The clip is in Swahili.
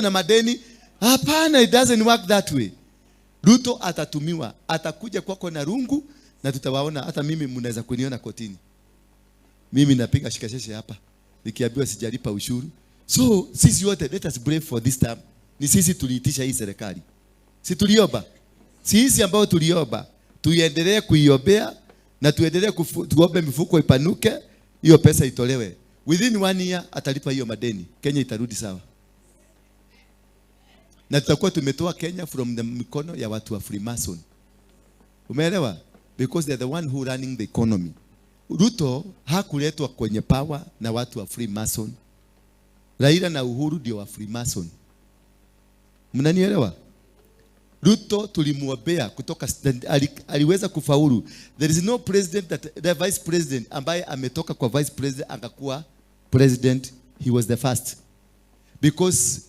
na madeni. Hapana, it doesn't work that way. Ruto atatumiwa, atakuja kwako na rungu na tutawaona. Hata mimi mnaweza kuniona kotini. Mimi napiga shikasheshe hapa nikiambiwa sijalipa ushuru. So sisi wote let us brave for this time. Ni sisi tuliitisha hii serikali. Si tuliomba? Sisi ambao tuliomba, tuendelee kuiombea na tuendelee tuombe mifuko ipanuke, hiyo pesa itolewe. Within 1 year atalipa hiyo madeni. Kenya itarudi sawa. Na tutakuwa tumetoa Kenya from the mikono ya watu wa Freemason. Umeelewa? Because they are the one who running the economy. Ruto hakuletwa kwenye power na watu wa Freemason. Raila na Uhuru ndio wa Freemason. Mnanielewa? Ruto tulimuombea kutoka aliweza kufaulu. There is no president the vice president ambaye ametoka kwa vice president akakuwa president. He was the first. Because